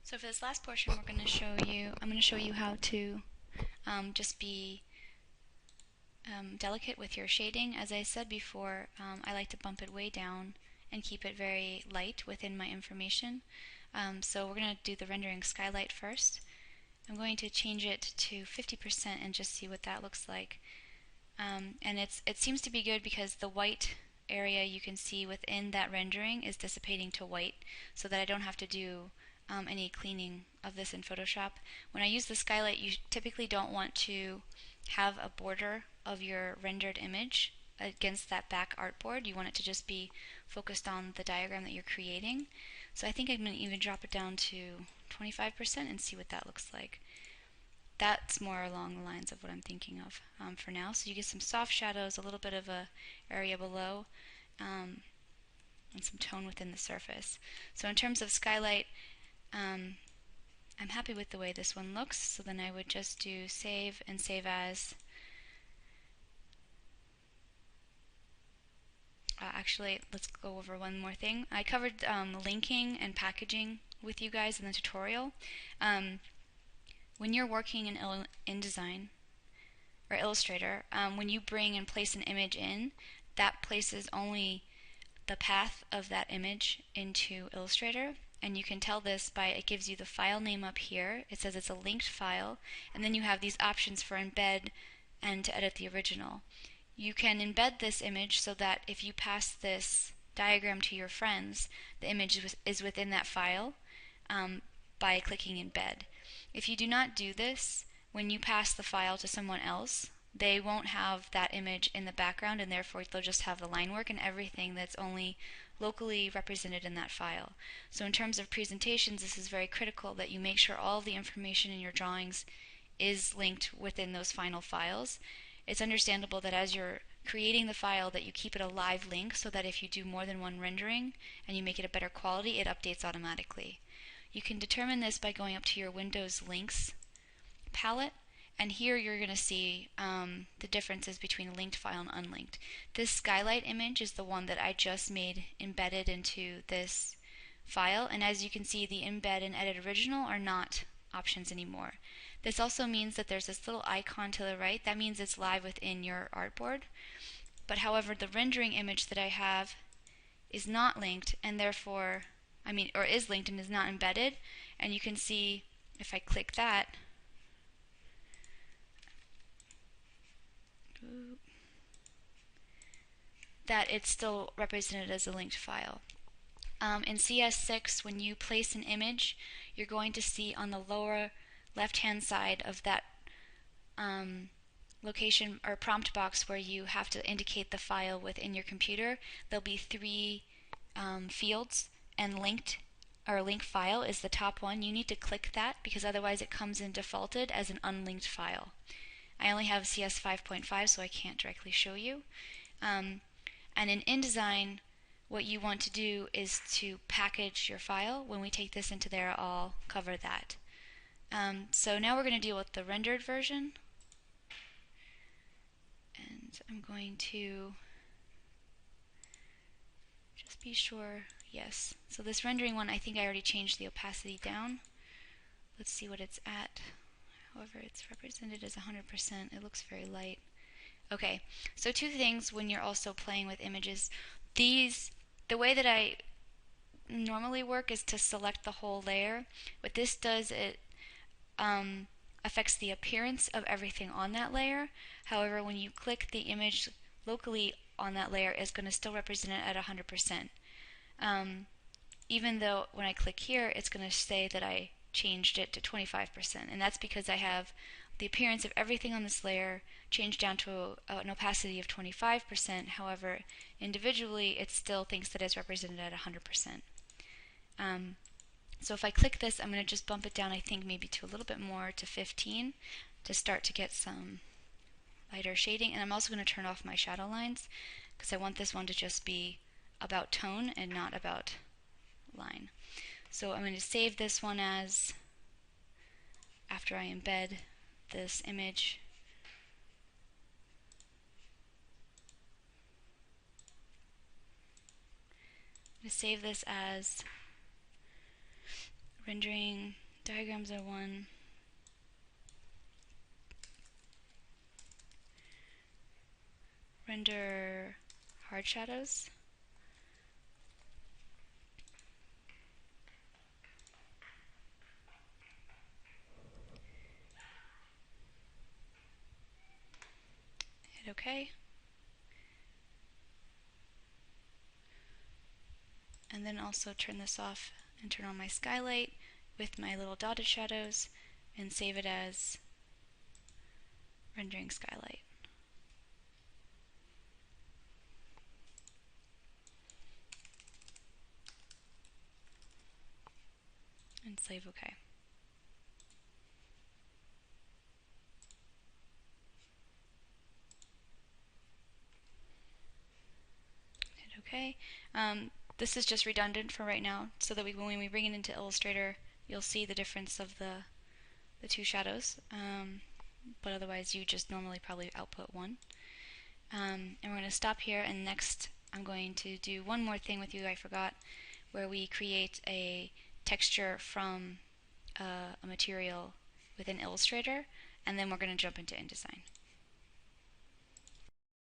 So for this last portion, I'm going to show you how to just be delicate with your shading. As I said before, I like to bump it way down and keep it very light within my information. So we're going to do the rendering skylight first. I'm going to change it to 50% and just see what that looks like. And it seems to be good because the white area you can see within that rendering is dissipating to white, so that I don't have to do any cleaning of this in Photoshop. When I use the skylight, you typically don't want to have a border of your rendered image against that back artboard. You want it to just be focused on the diagram that you're creating. So I think I'm going to even drop it down to 25% and see what that looks like. That's more along the lines of what I'm thinking of for now. So you get some soft shadows, a little bit of a area below, and some tone within the surface. So in terms of skylight, I'm happy with the way this one looks. So then I would just do save and save as. Actually, let's go over one more thing. I covered linking and packaging with you guys in the tutorial. When you're working in InDesign or Illustrator, when you bring and place an image in, that places only the path of that image into Illustrator. And you can tell this by, it gives you the file name up here. It says it's a linked file, and then you have these options for embed and to edit the original. You can embed this image so that if you pass this diagram to your friends, the image is within that file by clicking embed. If you do not do this, when you pass the file to someone else, they won't have that image in the background, and therefore they'll just have the line work and everything that's only locally represented in that file. So in terms of presentations, this is very critical that you make sure all of the information in your drawings is linked within those final files. It's understandable that as you're creating the file that you keep it a live link so that if you do more than one rendering and you make it a better quality, it updates automatically. You can determine this by going up to your Windows Links palette, and here you're going to see the differences between a linked file and unlinked. This skylight image is the one that I just made embedded into this file, and as you can see, the embed and edit original are not options anymore. This also means that there's this little icon to the right. That means it's live within your artboard. But however, the rendering image that I have is not linked, and therefore, or is linked and is not embedded. And you can see if I click that, that it's still represented as a linked file. In CS6, when you place an image, you're going to see on the lower left-hand side of that location or prompt box where you have to indicate the file within your computer, there'll be three fields, and linked or link file is the top one. You need to click that because otherwise it comes in defaulted as an unlinked file. I only have CS 5.5, so I can't directly show you. And in InDesign, what you want to do is to package your file. When we take this into there, I'll cover that. So now we're going to deal with the rendered version. And I'm going to just be sure, yes. So this rendering one, I think I already changed the opacity down. Let's see what it's at. However, it's represented as 100%. It looks very light. Okay, so two things when you're also playing with images. The way that I normally work is to select the whole layer. What this does, it affects the appearance of everything on that layer. However, when you click the image locally on that layer, it's going to still represent it at 100%. Even though when I click here, it's going to say that I changed it to 25%. And that's because I have the appearance of everything on this layer changed down to an opacity of 25%. However, individually, it still thinks that it's represented at 100%. So if I click this, I'm going to just bump it down, I think maybe to a little bit more, to 15, to start to get some lighter shading. And I'm also going to turn off my shadow lines because I want this one to just be about tone and not about line. So I'm going to save this one as, after I embed this image, I'm going to save this as Rendering diagrams are one. Render hard shadows. Hit OK. And then also turn this off and turn on my skylight with my little dotted shadows and save it as rendering skylight. And save OK. Hit OK. This is just redundant for right now, so that when we bring it into Illustrator, you'll see the difference of the two shadows. But otherwise, you just normally probably output one. And we're going to stop here, and next I'm going to do one more thing with you I forgot, where we create a texture from a material within Illustrator, and then we're going to jump into InDesign.